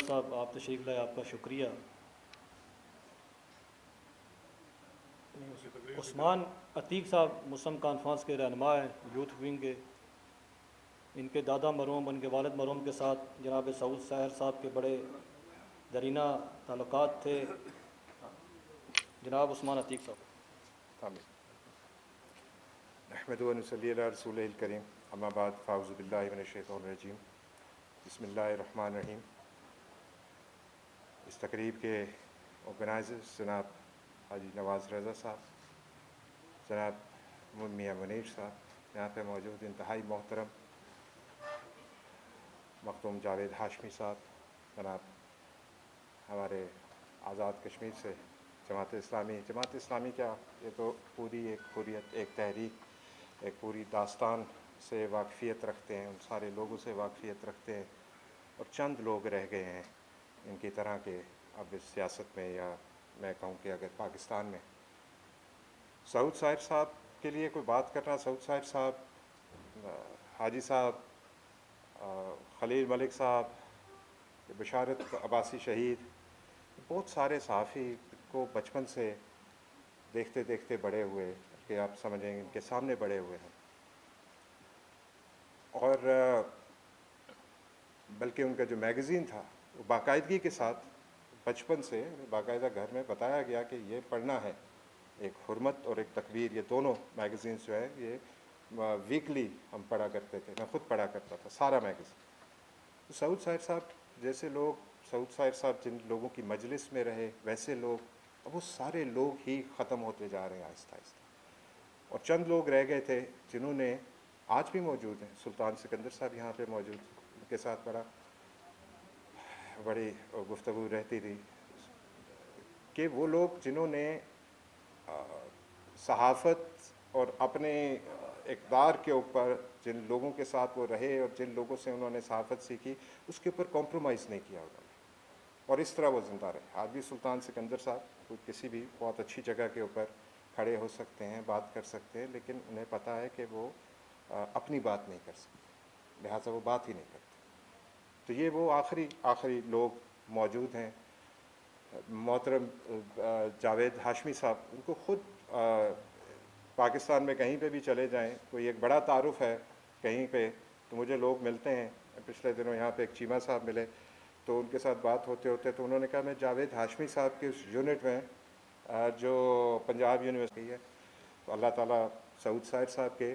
صاحب آپ تشریف لائے، آپ کا شکریہ۔ عثمان عتیق صاحب مسلم کانفرنس کے رہنما ہیں، یوتھ ونگ کے۔ ان کے دادا مرحوم، ان کے والد مرحوم کے ساتھ جناب سعود ساحر صاحب کے بڑے درینہ تعلقات تھے۔ جناب عثمان عتیق صاحب۔ آمین۔ نحمد و نصلی علی رسول الکریم، اما بعد، فاعوذ باللہ من الشیطان الرجیم، بسم اللہ الرحمن الرحیم۔ اس تقریب کے آرگنائزرز جناب حاجی نواز رضا صاحب، جناب میاں منیر صاحب، یہاں پہ موجود انتہائی محترم مختوم جاوید ہاشمی صاحب، جناب ہمارے آزاد کشمیر سے جماعت اسلامی کیا، یہ تو پوری ایک حریت، ایک تحریک، ایک پوری داستان سے واقفیت رکھتے ہیں، ان سارے لوگوں سے واقفیت رکھتے ہیں، اور چند لوگ رہ گئے ہیں ان کی طرح کے اب اس سیاست میں، یا میں کہوں کہ اگر پاکستان میں۔ سعود ساحر صاحب کے لیے کوئی بات کرنا، سعود ساحر صاحب، حاجی صاحب، خلیل ملک صاحب، بشارت عباسی شہید، بہت سارے صحافی کو بچپن سے دیکھتے دیکھتے بڑے ہوئے، کہ آپ سمجھیں ان کے سامنے بڑے ہوئے ہیں، اور بلکہ ان کا جو میگزین تھا وہ باقاعدگی کے ساتھ بچپن سے باقاعدہ گھر میں بتایا گیا کہ یہ پڑھنا ہے۔ ایک حرمت اور ایک تکبیر، یہ دونوں میگزینز جو ہے یہ ویکلی ہم پڑھا کرتے تھے، میں خود پڑھا کرتا تھا سارا میگزین۔ سعود ساحر صاحب جیسے لوگ، سعود ساحر صاحب جن لوگوں کی مجلس میں رہے، ویسے لوگ اب وہ سارے لوگ ہی ختم ہوتے جا رہے ہیں آہستہ آہستہ، اور چند لوگ رہ گئے تھے جنہوں نے آج بھی موجود ہیں۔ سلطان سکندر صاحب یہاں پہ موجود ہیں، ان کے ساتھ بڑی گفتگو رہتی تھی، کہ وہ لوگ جنہوں نے صحافت اور اپنے اقدار کے اوپر جن لوگوں کے ساتھ وہ رہے اور جن لوگوں سے انہوں نے صحافت سیکھی، اس کے اوپر کمپرومائز نہیں کیا انہوں نے، اور اس طرح وہ زندہ رہے۔ آج بھی سلطان سکندر صاحب کسی بھی بہت اچھی جگہ کے اوپر کھڑے ہو سکتے ہیں، بات کر سکتے ہیں، لیکن انہیں پتہ ہے کہ وہ اپنی بات نہیں کر سکتے، لہٰذا وہ بات ہی نہیں کرتے۔ تو یہ وہ آخری لوگ موجود ہیں۔ محترم جاوید ہاشمی صاحب، ان کو خود پاکستان میں کہیں پہ بھی چلے جائیں، کوئی ایک بڑا تعارف ہے کہیں پہ، تو مجھے لوگ ملتے ہیں۔ پچھلے دنوں یہاں پہ ایک چیمہ صاحب ملے، تو ان کے ساتھ بات ہوتے ہوتے تو انہوں نے کہا میں جاوید ہاشمی صاحب کے اس یونٹ میں جو پنجاب یونیورسٹی ہے، تو اللہ تعالیٰ سعود ساحر صاحب کے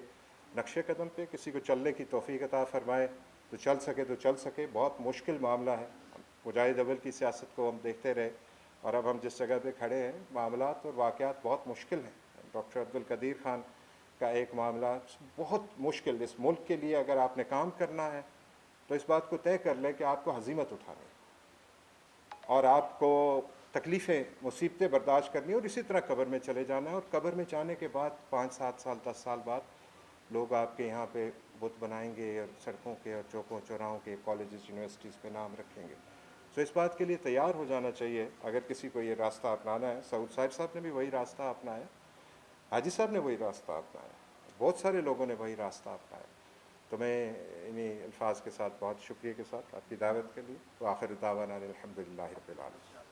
نقش قدم پہ کسی کو چلنے کی توفیق عطا فرمائے، تو چل سکے۔ بہت مشکل معاملہ ہے، مجاہد اول کی سیاست کو ہم دیکھتے رہے، اور اب ہم جس جگہ پہ کھڑے ہیں، معاملات اور واقعات بہت مشکل ہیں۔ ڈاکٹر عبدالقدیر خان کا ایک معاملہ بہت مشکل، اس ملک کے لیے اگر آپ نے کام کرنا ہے تو اس بات کو طے کر لیں کہ آپ کو ہزیمت اٹھانی ہے، اور آپ کو تکلیفیں، مصیبتیں برداشت کرنی ہے، اور اسی طرح قبر میں چلے جانا ہے، اور قبر میں جانے کے بعد 5-7 سال 10 سال بعد لوگ آپ کے یہاں پہ بت بنائیں گے، اور سڑکوں کے اور چوکوں چوراہوں کے، کالجز یونیورسٹیز پہ نام رکھیں گے۔ تو اس بات کے لیے تیار ہو جانا چاہیے اگر کسی کو یہ راستہ اپنانا ہے۔ سعود ساحر صاحب نے بھی وہی راستہ اپنایا، حاجی صاحب نے وہی راستہ اپنایا، بہت سارے لوگوں نے وہی راستہ اپنایا۔ تو میں انہی الفاظ کے ساتھ، بہت شکریہ کے ساتھ آپ کی دعوت کے لیے، تو آخر دعوانا الحمدللہ رب العالمین۔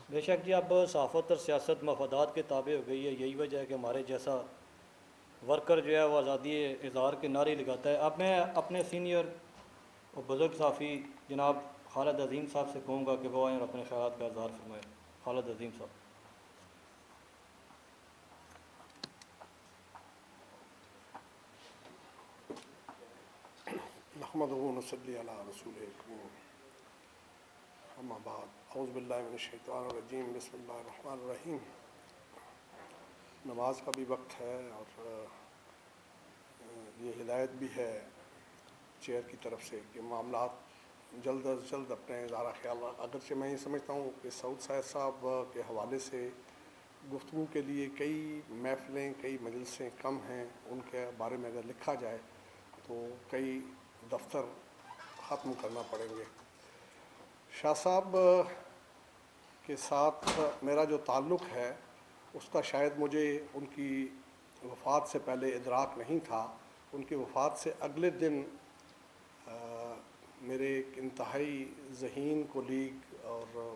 بے شک جی، اب صحافت اور سیاست مفادات کے تابع ہو گئی ہے، یہی وجہ ہے کہ ہمارے جیسا ورکر جو ہے وہ آزادی اظہار کے نعرے لگاتا ہے۔ اب میں اپنے سینئر اور بزرگ صحافی جناب خالد عظیم صاحب سے کہوں گا کہ وہ آئیں اور اپنے خیالات کا اظہار فرمائیں۔ خالد عظیم صاحب۔ نحمدہ و نصلی علی رسول الکریم، اما بعد، اعوذ باللہ من الشیطان الرجیم، بسم اللہ الرحمن الرحیم۔ نماز کا بھی وقت ہے، اور یہ ہدایت بھی ہے چیئر کی طرف سے کہ معاملات جلد از جلد اپنے اظہار خیال، اگرچہ میں یہ سمجھتا ہوں کہ سعود ساحر صاحب کے حوالے سے گفتگو کے لیے کئی محفلیں، کئی مجلسیں کم ہیں، ان کے بارے میں اگر لکھا جائے تو کئی دفتر ختم کرنا پڑیں گے۔ شاہ صاحب کے ساتھ میرا جو تعلق ہے اس کا شاید مجھے ان کی وفات سے پہلے ادراک نہیں تھا۔ ان کی وفات سے اگلے دن میرے ایک انتہائی ذہین کولیگ اور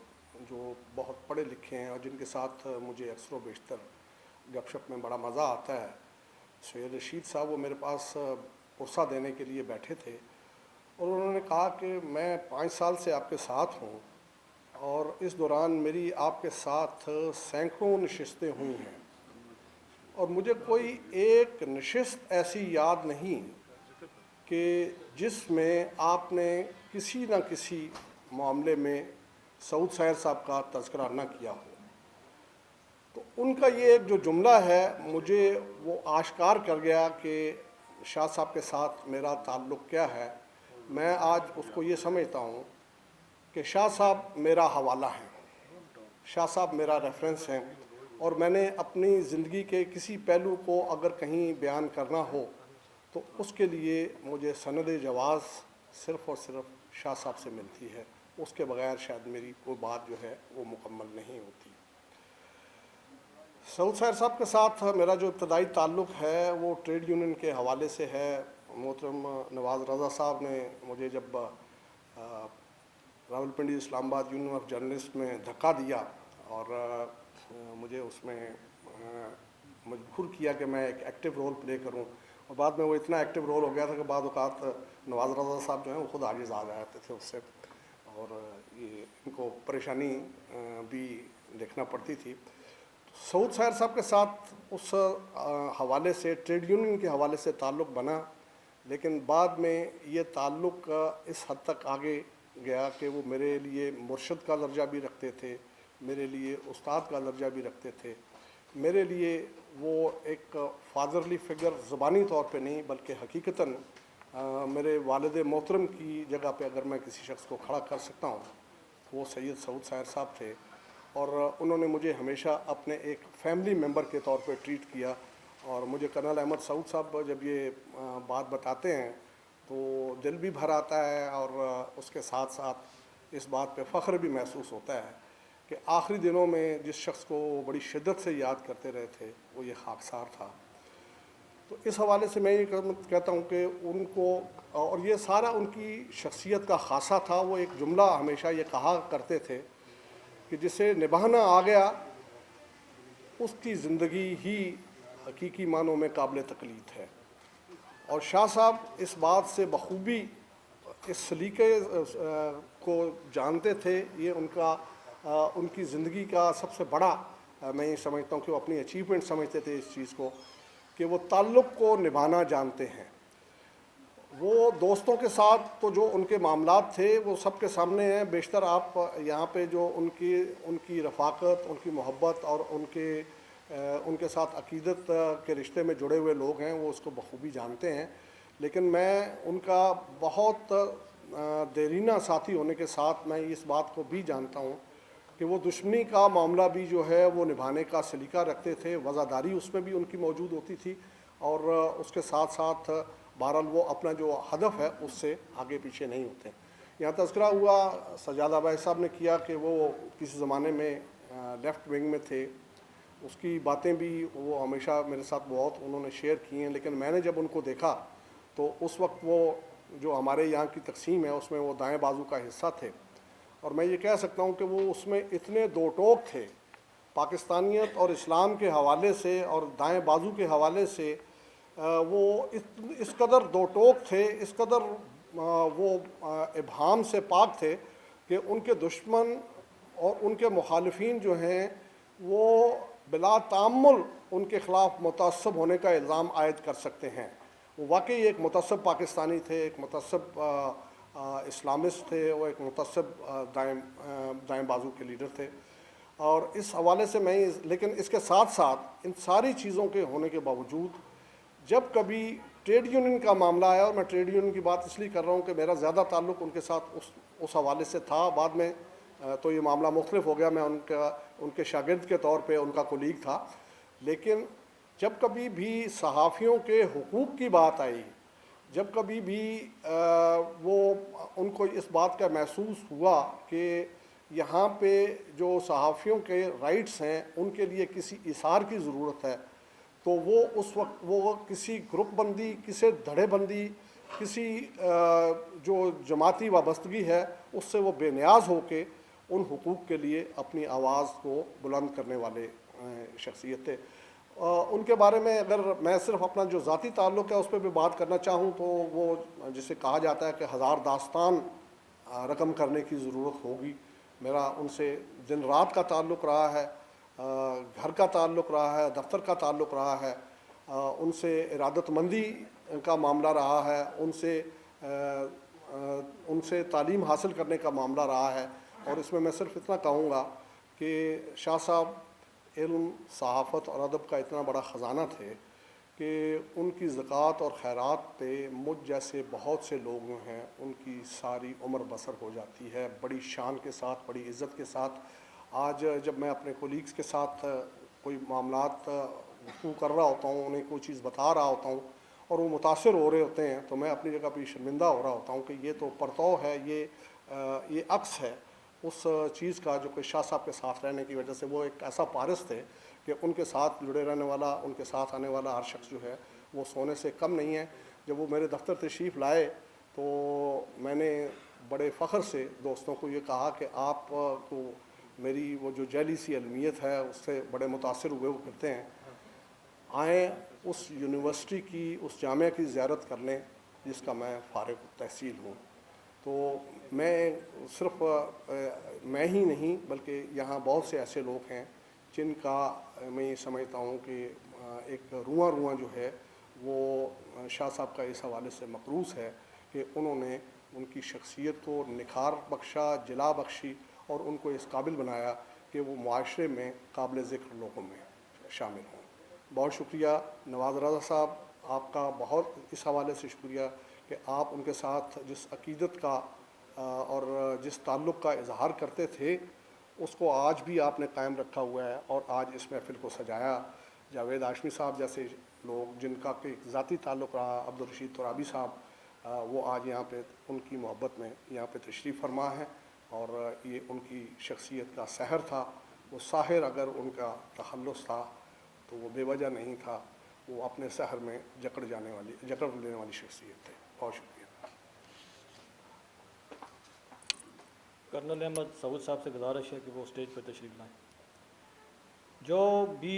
جو بہت پڑھے لکھے ہیں اور جن کے ساتھ مجھے اکثر و بیشتر گپ شپ میں بڑا مزہ آتا ہے، سید رشید صاحب، وہ میرے پاس پرسہ دینے کے لیے بیٹھے تھے اور انہوں نے کہا کہ میں 5 سال سے آپ کے ساتھ ہوں اور اس دوران میری آپ کے ساتھ سینکڑوں نشستیں ہوئی ہیں اور مجھے کوئی ایک نشست ایسی یاد نہیں کہ جس میں آپ نے کسی نہ کسی معاملے میں سعود سحر صاحب کا تذکرہ نہ کیا ہو۔ تو ان کا یہ ایک جو جملہ ہے مجھے وہ آشکار کر گیا کہ شاہ صاحب کے ساتھ میرا تعلق کیا ہے۔ میں آج اس کو یہ سمجھتا ہوں کہ شاہ صاحب میرا حوالہ ہیں، شاہ صاحب میرا ریفرنس ہیں، اور میں نے اپنی زندگی کے کسی پہلو کو اگر کہیں بیان کرنا ہو تو اس کے لیے مجھے سند جواز صرف اور صرف شاہ صاحب سے ملتی ہے، اس کے بغیر شاید میری کوئی بات جو ہے وہ مکمل نہیں ہوتی۔ سعود سحر صاحب کے ساتھ میرا جو ابتدائی تعلق ہے وہ ٹریڈ یونین کے حوالے سے ہے۔ محترم نواز رضا صاحب نے مجھے جب راولپنڈی اسلام آباد یونین آف جرنلسٹ میں دھکا دیا اور مجھے اس میں مجبور کیا کہ میں ایک ایکٹیو رول پلے کروں، اور بعد میں وہ اتنا ایکٹیو رول ہو گیا تھا کہ بعض اوقات نواز رضا صاحب جو ہیں وہ خود عاجز آ جاتے تھے اس سے، اور یہ ان کو پریشانی بھی دیکھنا پڑتی تھی۔ سعود سحر صاحب کے ساتھ اس حوالے سے ٹریڈ یونین کے حوالے سے تعلق بنا، لیکن بعد میں یہ تعلق اس حد تک آگے گیا کہ وہ میرے لیے مرشد کا درجہ بھی رکھتے تھے، میرے لیے استاد کا درجہ بھی رکھتے تھے، میرے لیے وہ ایک فادرلی فگر زبانی طور پہ نہیں بلکہ حقیقتاً میرے والد محترم کی جگہ پہ اگر میں کسی شخص کو کھڑا کر سکتا ہوں تو وہ سید سعود سحر صاحب تھے، اور انہوں نے مجھے ہمیشہ اپنے ایک فیملی ممبر کے طور پہ ٹریٹ کیا، اور مجھے کرنل احمد سعود صاحب جب یہ بات بتاتے ہیں تو دل بھی بھر آتا ہے، اور اس کے ساتھ ساتھ اس بات پہ فخر بھی محسوس ہوتا ہے کہ آخری دنوں میں جس شخص کو وہ بڑی شدت سے یاد کرتے رہے تھے وہ یہ خاکسار تھا۔ تو اس حوالے سے میں یہ کہتا ہوں کہ ان کو، اور یہ سارا ان کی شخصیت کا خاصہ تھا، وہ ایک جملہ ہمیشہ یہ کہا کرتے تھے کہ جسے نبھانا آ گیا اس کی زندگی ہی حقیقی معنوں میں قابل تقلید ہے، اور شاہ صاحب اس بات سے بخوبی اس سلیقے کو جانتے تھے۔ یہ ان کی زندگی کا سب سے بڑا، میں یہ سمجھتا ہوں کہ وہ اپنی اچیومنٹ سمجھتے تھے اس چیز کو، کہ وہ تعلق کو نبھانا جانتے ہیں۔ وہ دوستوں کے ساتھ تو جو ان کے معاملات تھے وہ سب کے سامنے ہیں، بیشتر آپ یہاں پہ جو ان کی رفاقت، ان کی محبت اور ان کے ساتھ عقیدت کے رشتے میں جڑے ہوئے لوگ ہیں وہ اس کو بخوبی جانتے ہیں، لیکن میں ان کا بہت دیرینہ ساتھی ہونے کے ساتھ میں اس بات کو بھی جانتا ہوں کہ وہ دشمنی کا معاملہ بھی جو ہے وہ نبھانے کا سلیقہ رکھتے تھے، وفاداری اس میں بھی ان کی موجود ہوتی تھی، اور اس کے ساتھ ساتھ بہرحال وہ اپنا جو ہدف ہے اس سے آگے پیچھے نہیں ہوتے۔ یہاں تذکرہ ہوا سجاد آبائی صاحب نے کیا کہ وہ کسی زمانے میں لیفٹ ونگ میں تھے، اس کی باتیں بھی وہ ہمیشہ میرے ساتھ بہت انہوں نے شیئر کی ہیں، لیکن میں نے جب ان کو دیکھا تو اس وقت وہ جو ہمارے یہاں کی تقسیم ہے اس میں وہ دائیں بازو کا حصہ تھے، اور میں یہ کہہ سکتا ہوں کہ وہ اس میں اتنے دو ٹوک تھے پاکستانیت اور اسلام کے حوالے سے اور دائیں بازو کے حوالے سے، وہ اس قدر دو ٹوک تھے، اس قدر وہ ابہام سے پاک تھے کہ ان کے دشمن اور ان کے مخالفین جو ہیں وہ بلا تعمل ان کے خلاف متعصب ہونے کا الزام عائد کر سکتے ہیں۔ وہ واقعی ایک متعصب پاکستانی تھے، ایک متعصب اسلامسٹ تھے، وہ ایک متعصب دائیں بازو کے لیڈر تھے، اور اس حوالے سے میں لیکن اس کے ساتھ ساتھ ان ساری چیزوں کے ہونے کے باوجود جب کبھی ٹریڈ یونین کا معاملہ آیا، اور میں ٹریڈ یونین کی بات اس لیے کر رہا ہوں کہ میرا زیادہ تعلق ان کے ساتھ اس حوالے سے تھا، بعد میں تو یہ معاملہ مختلف ہو گیا، میں ان کے شاگرد کے طور پہ ان کا کولیگ تھا، لیکن جب کبھی بھی صحافیوں کے حقوق کی بات آئی، جب کبھی بھی وہ ان کو اس بات کا محسوس ہوا کہ یہاں پہ جو صحافیوں کے رائٹس ہیں ان کے لیے کسی ایثار کی ضرورت ہے، تو وہ اس وقت وہ کسی گروپ بندی، کسی دھڑے بندی کسی جو جماعتی وابستگی ہے اس سے وہ بے نیاز ہو کے ان حقوق کے لیے اپنی آواز کو بلند کرنے والے شخصیت تھے. ان کے بارے میں اگر میں صرف اپنا جو ذاتی تعلق ہے اس پہ بھی بات کرنا چاہوں تو وہ جسے کہا جاتا ہے کہ ہزار داستان رقم کرنے کی ضرورت ہوگی. میرا ان سے دن رات کا تعلق رہا ہے, گھر کا تعلق رہا ہے, دفتر کا تعلق رہا ہے, ان سے ارادت مندی کا معاملہ رہا ہے, ان سے تعلیم حاصل کرنے کا معاملہ رہا ہے. اور اس میں صرف اتنا کہوں گا کہ شاہ صاحب علم, صحافت اور ادب کا اتنا بڑا خزانہ تھے کہ ان کی زکوٰۃ اور خیرات پہ مجھ جیسے بہت سے لوگ ہیں ان کی ساری عمر بسر ہو جاتی ہے بڑی شان کے ساتھ, بڑی عزت کے ساتھ. آج جب میں اپنے کولیگز کے ساتھ کوئی معاملات گفتگو کر رہا ہوتا ہوں, انہیں کوئی چیز بتا رہا ہوتا ہوں اور وہ متاثر ہو رہے ہوتے ہیں تو میں اپنی جگہ پہ شرمندہ ہو رہا ہوتا ہوں کہ یہ تو پرتو ہے, یہ عکس ہے اس چیز کا جو کہ شاہ صاحب کے ساتھ رہنے کی وجہ سے وہ ایک ایسا پارس تھے کہ ان کے ساتھ جڑے رہنے والا, ان کے ساتھ آنے والا ہر شخص جو ہے وہ سونے سے کم نہیں ہے. جب وہ میرے دفتر تشریف لائے تو میں نے بڑے فخر سے دوستوں کو یہ کہا کہ آپ کو میری وہ جو جیلی سی علمیت ہے اس سے بڑے متاثر ہوئے وہ کرتے ہیں, آئیں اس یونیورسٹی کی, اس جامعہ کی زیارت کر لیں جس کا میں فارغ تحصیل ہوں. تو میں صرف میں ہی نہیں بلکہ یہاں بہت سے ایسے لوگ ہیں جن کا میں یہ سمجھتا ہوں کہ ایک رواں جو ہے وہ شاہ صاحب کا اس حوالے سے مقروض ہے کہ انہوں نے ان کی شخصیت کو نکھار بخشا, جلا بخشی اور ان کو اس قابل بنایا کہ وہ معاشرے میں قابل ذکر لوگوں میں شامل ہوں. بہت شکریہ نواز رضا صاحب, آپ کا بہت اس حوالے سے شکریہ کہ آپ ان کے ساتھ جس عقیدت کا اور جس تعلق کا اظہار کرتے تھے اس کو آج بھی آپ نے قائم رکھا ہوا ہے اور آج اس محفل کو سجایا. جاوید ہاشمی صاحب جیسے لوگ جن کا ایک ذاتی تعلق رہا, عبدالرشید ترابی صاحب, وہ آج یہاں پہ ان کی محبت میں یہاں پہ تشریف فرما ہے اور یہ ان کی شخصیت کا سحر تھا. وہ ساحر اگر ان کا تخلص تھا تو وہ بے وجہ نہیں تھا, وہ اپنے سحر میں جکڑ لینے والی شخصیت تھے. بہت شکریہ. کرنل احمد سعود صاحب سے گزارش ہے کہ وہ اسٹیج پر تشریف لائیں. جو بھی